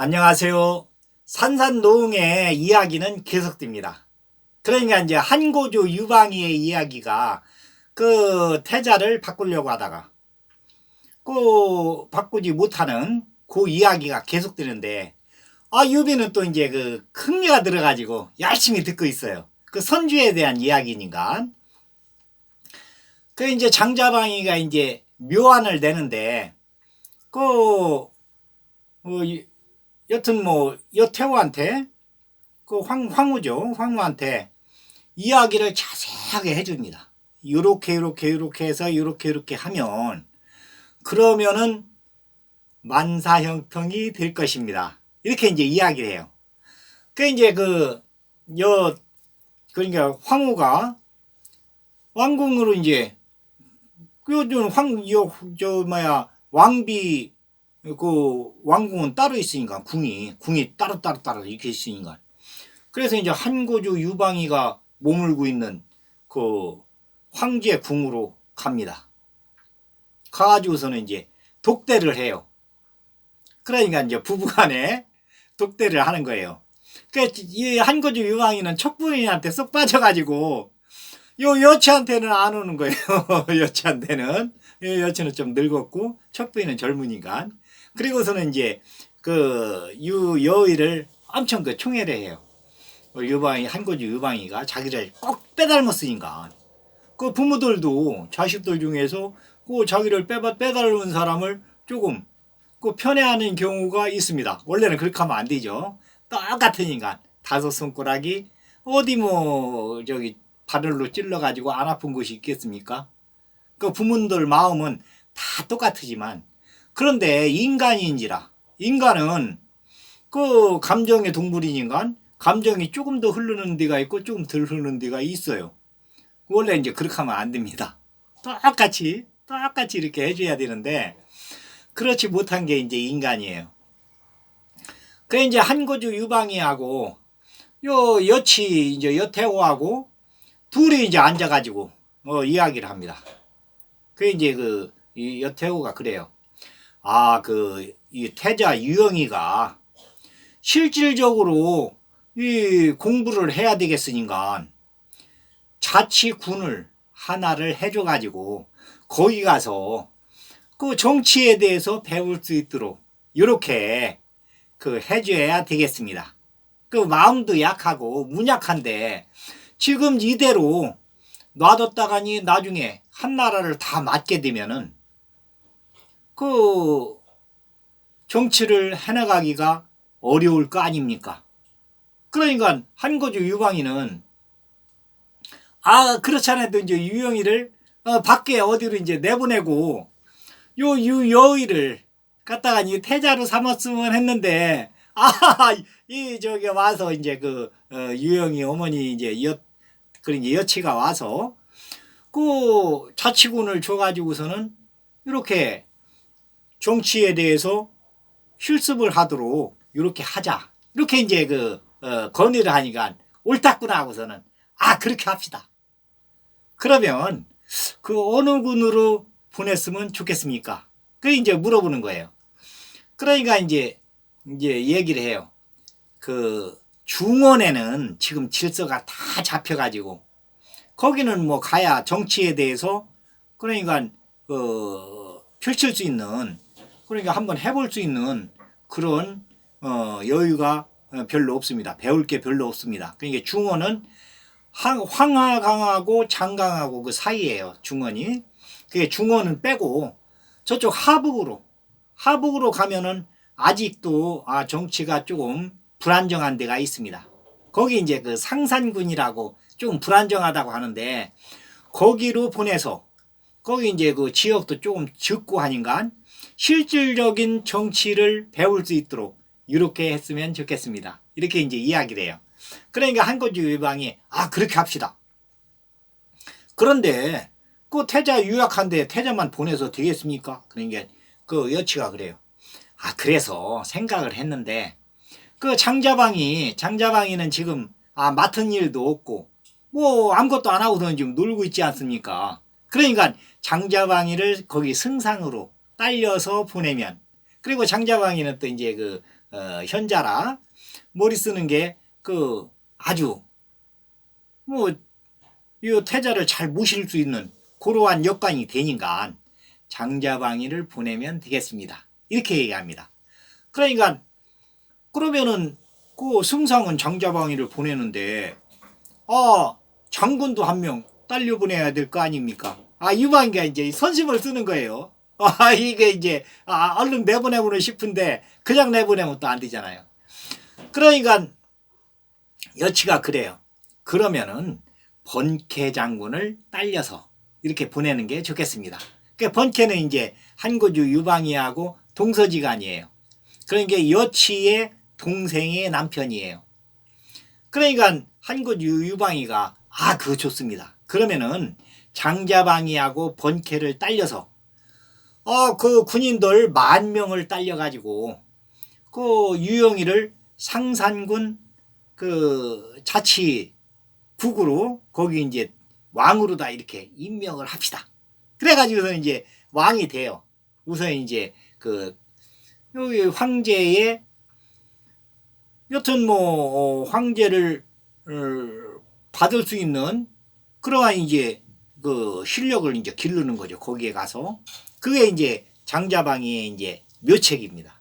안녕하세요. 산산노응의 이야기는 계속됩니다. 그러니까 이제 한고조 유방이의 이야기가 그 태자를 바꾸려고 하다가 그 바꾸지 못하는 그 이야기가 계속되는데 유비는 또 이제 그 흥미가 들어가지고 열심히 듣고 있어요. 그 선주에 대한 이야기니까. 그 이제 장자방이가 이제 묘안을 내는데 그 여튼 뭐 여태우한테 그 황후죠. 황후한테 이야기를 자세하게 해줍니다. 요렇게 해서 요렇게 하면 그러면은 만사형통이 될 것입니다. 이렇게 이제 이야기를 해요. 그 이제 그러니까 황후가 왕궁으로 이제 요즘 왕비 그 왕궁은 따로 있으니까 궁이 따로 이렇게 있으니까 그래서 이제 한고조 유방이가 머물고 있는 그 황제 궁으로 갑니다. 가가지고서는 이제 독대를 해요. 그러니까 이제 부부간에 독대를 하는 거예요. 이 한고조 유방이는 척부인한테 쏙 빠져가지고 요 여치한테는 안 오는 거예요. 여치한테는 여치는 좀 늙었고 척부인은 젊으니까. 그리고서는 이제 그 여의를 엄청 그 총애를 해요. 유방이 한고조 유방이가 자기를 꼭 빼닮았으니까 그 부모들도 자식들 중에서 그 자기를 빼닮은 사람을 조금 그 편애하는 경우가 있습니다. 원래는 그렇게 하면 안 되죠. 똑같으니까 다섯 손가락이 어디 뭐 저기 바늘로 찔러가지고 안 아픈 곳이 있겠습니까? 그 부모들 마음은 다 똑같으지만 그런데 인간인지라 인간은 그 감정의 동물이니까 감정이 조금 더 흐르는 데가 있고 조금 덜 흐르는 데가 있어요. 원래 이제 그렇게 하면 안 됩니다. 똑같이 이렇게 해줘야 되는데 그렇지 못한 게 이제 인간이에요. 그 이제 한고조 유방이하고 요 여치 이제 여태호하고 둘이 이제 앉아가지고 이야기를 합니다. 그 이제 이 여태호가 그래요. 이 태자 유영이가 실질적으로 이 공부를 해야 되겠으니까 자치군을 하나를 해줘가지고 거기 가서 그 정치에 대해서 배울 수 있도록 이렇게 해줘야 되겠습니다. 그 마음도 약하고 문약한데 지금 이대로 놔뒀다가니 나중에 한 나라를 다 맡게 되면은 그 정치를 해나가기가 어려울 거 아닙니까? 그러니까 한고조 유방이는 그렇지 않아도 이제 유영이를 밖에 어디로 이제 내보내고 요 여의를 갖다가 이 태자로 삼았으면 했는데 이 저기 와서 이제 유영이 어머니 이제 그러니 여치가 와서 그 자치군을 줘가지고서는 이렇게 정치에 대해서 실습을 하도록 이렇게 하자. 이렇게 이제 건의를 하니까 옳다구나 하고서는 그렇게 합시다. 그러면 그 어느 군으로 보냈으면 좋겠습니까? 그 이제 물어보는 거예요. 그러니까 이제 얘기를 해요. 그 중원에는 지금 질서가 다 잡혀가지고 거기는 뭐 가야 정치에 대해서 그러니까 펼칠 수 있는 그러니까 한번 해볼 수 있는 그런 여유가 별로 없습니다. 배울 게 별로 없습니다. 그러니까 중원은 황하강하고 장강하고 그 사이에요. 중원이. 그게 중원은 빼고 저쪽 하북으로 가면은 아직도 정치가 조금 불안정한 데가 있습니다. 거기 이제 그 상산군이라고 좀 불안정하다고 하는데 거기로 보내서 거기 이제 그 지역도 조금 적고 하니까 실질적인 정치를 배울 수 있도록 이렇게 했으면 좋겠습니다. 이렇게 이제 이야기를 해요. 그러니까 한고조 유방이 그렇게 합시다. 그런데 그 태자 유약한데 태자만 보내서 되겠습니까? 그러니까 그 여치가 그래요. 그래서 생각을 했는데 그 장자방이는 지금 맡은 일도 없고 뭐 아무것도 안 하고서는 지금 놀고 있지 않습니까? 그러니까 장자방이를 거기 승상으로 딸려서 보내면 그리고 장자방이는 또 이제 현자라 머리 쓰는 게 아주 뭐 이 태자를 잘 모실 수 있는 그러한 역광이 되니까 장자방위를 보내면 되겠습니다. 이렇게 얘기합니다. 그러니까 그러면은 그 승상은 장자방위를 보내는데 장군도 한 명 딸려 보내야 될 거 아닙니까? 유방이가 이제 선심을 쓰는 거예요. 이게 이제 얼른 내보내고는 싶은데 그냥 내보내면 또 안 되잖아요. 그러니까 여치가 그래요. 그러면은 번케 장군을 딸려서 이렇게 보내는 게 좋겠습니다. 그러니까 번케는 이제 한고주 유방이하고 동서지간이에요. 그러니까 여치의 동생의 남편이에요. 그러니까 한고주 유방이가 그거 좋습니다. 그러면은 장자방이하고 번케를 딸려서 그 군인들 10,000명을 딸려가지고 그 유영이를 상산군 자치국으로 거기 이제 왕으로 다 이렇게 임명을 합시다. 그래가지고서 이제 왕이 돼요. 우선 이제 여기 황제의 여튼 황제를 받을 수 있는 그러한 이제 실력을 이제 기르는 거죠. 거기에 가서 그게 이제 장자방위의 이제 묘책입니다.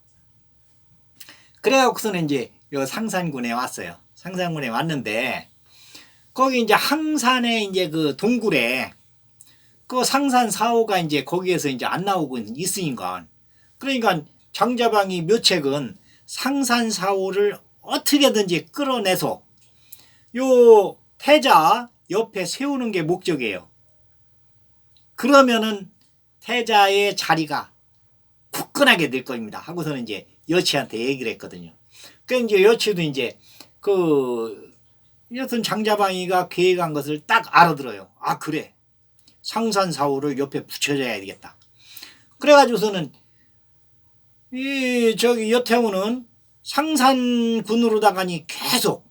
그래갖고서는 이제 요 상산군에 왔어요. 상산군에 왔는데 거기 이제 항산에 이제 동굴에 상산 사호가 이제 거기에서 이제 안 나오고 있으니까 그러니까 장자방위 묘책은 상산 사호를 어떻게든지 끌어내서 요 태자 옆에 세우는 게 목적이에요. 그러면은 태자의 자리가 굳건하게 될 겁니다. 하고서는 이제 여치한테 얘기를 했거든요. 그러니까 이제 여치도 이제 여튼 장자방위가 계획한 것을 딱 알아들어요. 그래. 상산사후를 옆에 붙여줘야 되겠다. 그래가지고서는 여태우는 상산군으로다가니 계속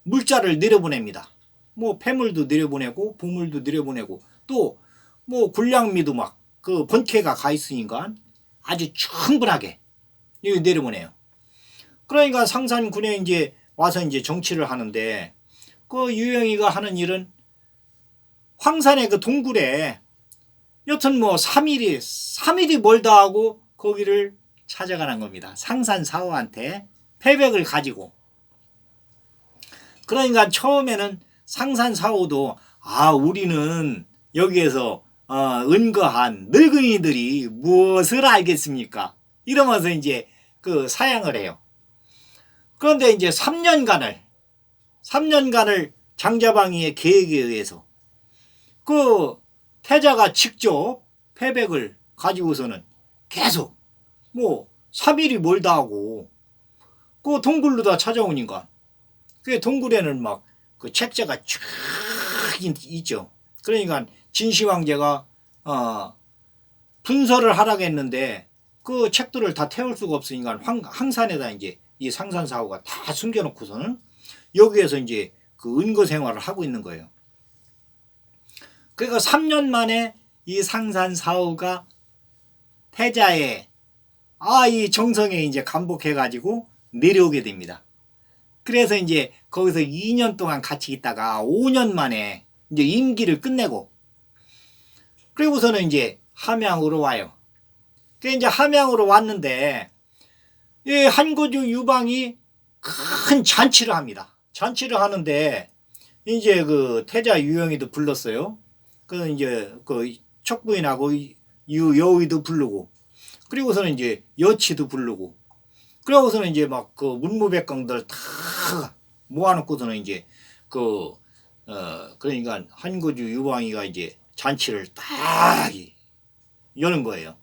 물자를 내려보냅니다. 폐물도 내려보내고 보물도 내려보내고 또 군량미도 막 번케가 가 있으니까 아주 충분하게 내려보내요. 그러니까 상산군에 이제 와서 이제 정치를 하는데 유영이가 하는 일은 황산의 동굴에 여튼 3일이 멀다 하고 거기를 찾아가는 겁니다. 상산사호한테 패백을 가지고. 그러니까 처음에는 상산사호도 우리는 여기에서 은거한 늙은이들이 무엇을 알겠습니까? 이러면서 이제 사양을 해요. 그런데 이제 3년간을 장자방위의 계획에 의해서 태자가 직접 패백을 가지고서는 계속 3일이 멀다 하고 동굴로 다 찾아오니까 그 동굴에는 막 책자가 쫙 있죠. 그러니까 진시황제가 분설을 하라고 했는데 그 책들을 다 태울 수가 없으니까 항산에다 이제 이 상산사호가 다 숨겨놓고서는 여기에서 이제 은거 생활을 하고 있는 거예요. 그러니까 3년 만에 이 상산사호가 태자의 이 정성에 이제 감복해가지고 내려오게 됩니다. 그래서 이제 거기서 2년 동안 같이 있다가 5년 만에 이제 임기를 끝내고 그리고서는 이제 함양으로 와요. 이제 함양으로 왔는데 이 한고주 유방이 큰 잔치를 합니다. 잔치를 하는데 이제 태자 유영이도 불렀어요. 이제 척부인하고 여의도 부르고 그리고서는 이제 여치도 부르고 그러고서는 이제 막 문무백관들 다 모아놓고서는 이제 그러니까 한고주 유방이가 이제 잔치를 딱 여는 거예요.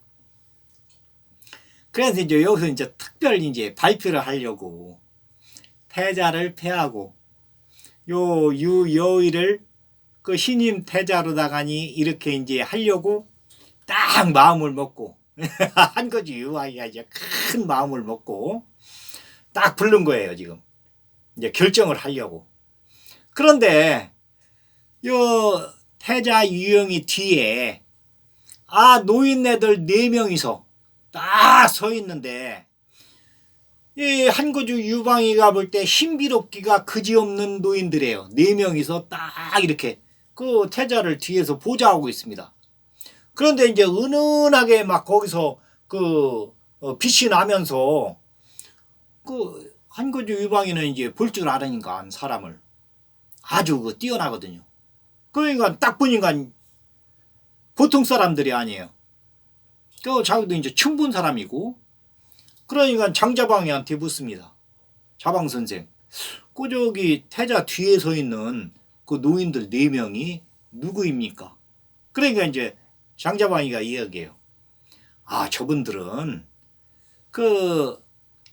그래서 이제 여기서 이제 특별 이제 발표를 하려고 태자를 폐하고 유여의를 신임 태자로다가니 이렇게 이제 하려고 딱 마음을 먹고 한거지 유방이가 이제 큰 마음을 먹고 딱 부른 거예요. 지금 이제 결정을 하려고. 그런데 태자 유영이 뒤에 노인네들 4명이서 딱 서 있는데 이 한거주 유방이가 볼 때 신비롭기가 그지없는 노인들이에요. 4명이서 딱 이렇게 그 태자를 뒤에서 보좌하고 있습니다. 그런데 이제 은은하게 막 거기서 빛이 나면서 그 한거주 유방이는 이제 볼 줄 아니까 사람을 아주 뛰어나거든요. 그러니까 딱 보니까 보통 사람들이 아니에요. 자기도 이제 춤 본 사람이고, 그러니까 장자방이한테 묻습니다. 자방 선생, 저기 태자 뒤에 서 있는 그 노인들 4명이 누구입니까? 그러니까 이제 장자방이가 이야기해요. 아, 저분들은 그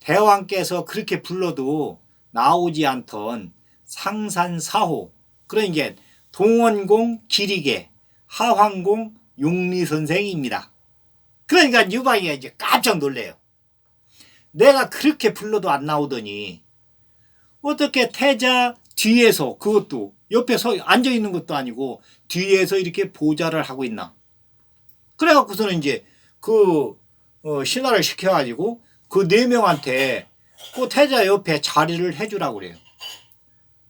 대왕께서 그렇게 불러도 나오지 않던 상산사호, 그러니까 동원공 기리계, 하황공 용리 선생입니다. 그러니까 유방이가 이제 깜짝 놀래요. 내가 그렇게 불러도 안 나오더니 어떻게 태자 뒤에서, 그것도 옆에 앉아 있는 것도 아니고 뒤에서 이렇게 보좌를 하고 있나. 그래갖고서는 이제 신하를 시켜가지고 그 4명한테 그 태자 옆에 자리를 해주라고 그래요.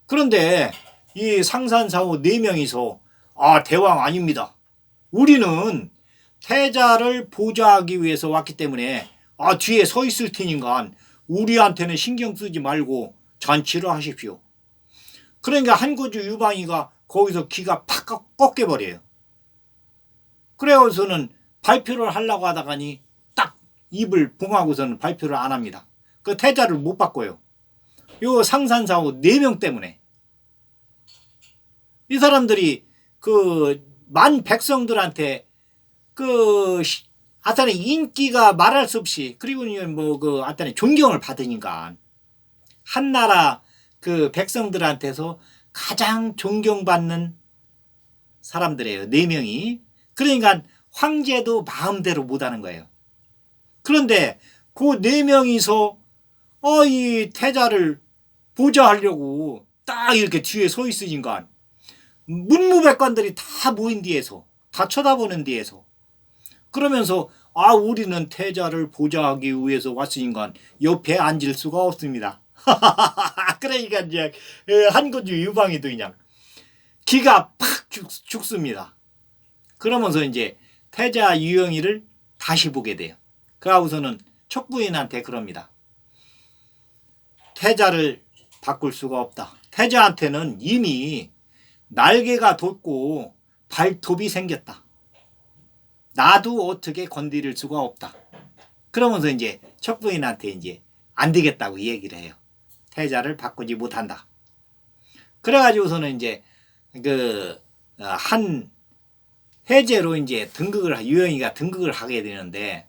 그런데 이 상산사후 4명이서 아, 대왕 아닙니다. 우리는 태자를 보좌하기 위해서 왔기 때문에 뒤에 서 있을 테니까 우리한테는 신경 쓰지 말고 잔치를 하십시오. 그러니까 한거주 유방이가 거기서 기가 팍 꺾여버려요. 그래서는 발표를 하려고 하다가니 딱 입을 봉하고서는 발표를 안 합니다. 그 태자를 못 바꿔요. 요 상산사후 4명 때문에. 이 사람들이 만 백성들한테 하여튼 인기가 말할 수 없이, 그리고 하여튼 존경을 받으니까 한나라 백성들한테서 가장 존경받는 사람들이에요. 4명이. 그러니까 황제도 마음대로 못하는 거예요. 그런데 그 4명이서 이 태자를 보좌하려고 딱 이렇게 뒤에 서 있으니까 문무백관들이 다 모인 뒤에서, 다 쳐다보는 뒤에서, 그러면서 우리는 태자를 보좌하기 위해서 왔으니까 옆에 앉을 수가 없습니다. 그러니까 이제 한거주 유방이도 그냥 기가 팍 죽습니다. 그러면서 이제 태자 유영이를 다시 보게 돼요. 그러고서는 척부인한테 그럽니다. 태자를 바꿀 수가 없다. 태자한테는 이미 날개가 돋고 발톱이 생겼다. 나도 어떻게 건드릴 수가 없다. 그러면서 이제 척부인한테 이제 안 되겠다고 얘기를 해요. 태자를 바꾸지 못한다. 그래가지고서는 이제 한 해제로 이제 유영이가 등극을 하게 되는데,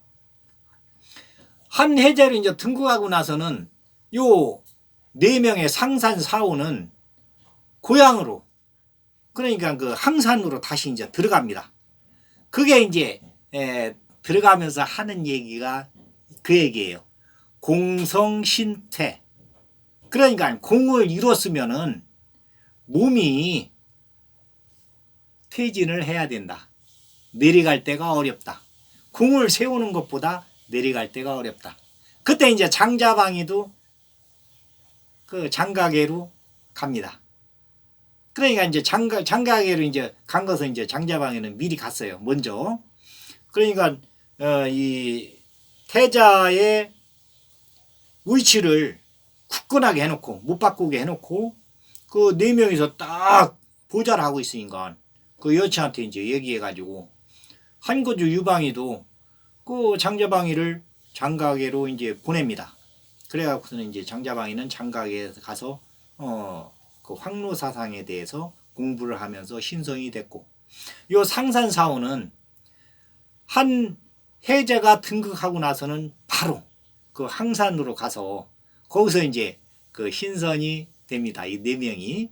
한 해제로 이제 등극하고 나서는 요 4명의 상산사호는 고향으로, 그러니까 항산으로 다시 이제 들어갑니다. 그게 이제 들어가면서 하는 얘기가 그 얘기예요. 공성신퇴. 그러니까 공을 이뤘으면은 몸이 퇴진을 해야 된다. 내려갈 때가 어렵다. 공을 세우는 것보다 내려갈 때가 어렵다. 그때 이제 장자방이도 장가계로 갑니다. 그러니까 이제 장가계로 이제 간 것은 이제 장자방에는 미리 갔어요. 먼저. 그러니까 이 태자의 위치를 굳건하게 해놓고 못 바꾸게 해놓고 그 4명이서 딱 보좌를 하고 있으니까 그 여친한테 이제 얘기해가지고 한거주 유방이도 그 장자방이를 장가계로 이제 보냅니다. 그래갖고서는 이제 장자방이는 장가계에 가서 그 황로사상에 대해서 공부를 하면서 신성이 됐고, 요 상산사호는 한 해제가 등극하고 나서는 바로 그 항산으로 가서 거기서 이제 신선이 됩니다. 이 4명이.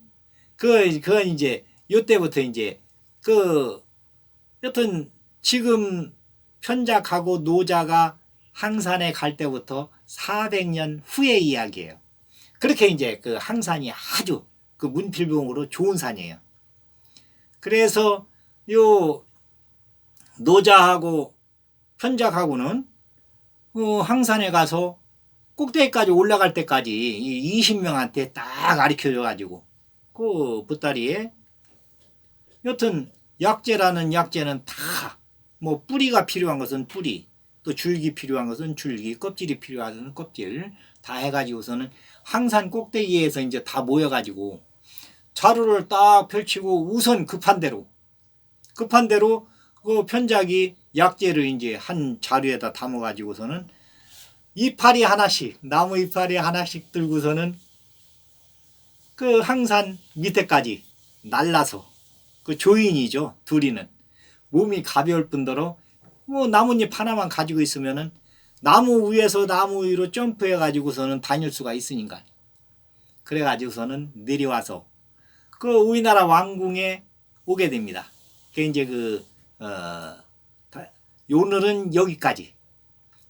그건 이제 요때부터 이제 여튼 지금 편작하고 노자가 항산에 갈 때부터 400년 후의 이야기예요. 그렇게 이제 항산이 아주 문필봉으로 좋은 산이에요. 그래서 요 노자하고 편작하고는 항산에 가서 꼭대기까지 올라갈 때까지 20명한테 딱 가르쳐줘 가지고 그 보따리에 여튼 약재라는 약재는 다 뭐 뿌리가 필요한 것은 뿌리, 또 줄기 필요한 것은 줄기, 껍질이 필요한 것은 껍질 다 해가지고서는 항산 꼭대기에서 이제 다 모여가지고 자루를 딱 펼치고 우선 급한 대로 그 편작이 약재를 이제 한 자루에다 담아가지고서는 이파리 하나씩 나무 이파리 하나씩 들고서는 그 항산 밑에까지 날라서 그 조인이죠. 둘이는 몸이 가벼울 뿐더러 뭐 나뭇잎 하나만 가지고 있으면은 나무 위에서 나무 위로 점프해 가지고서는 다닐 수가 있으니까 그래 가지고서는 내려와서 그 우리나라 왕궁에 오게 됩니다. 그 이제 오늘은 여기까지.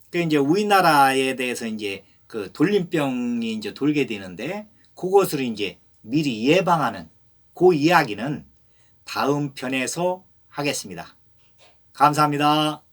그 이제 우리나라에 대해서 이제 그 돌림병이 이제 돌게 되는데 그것을 이제 미리 예방하는 그 이야기는 다음 편에서 하겠습니다. 감사합니다.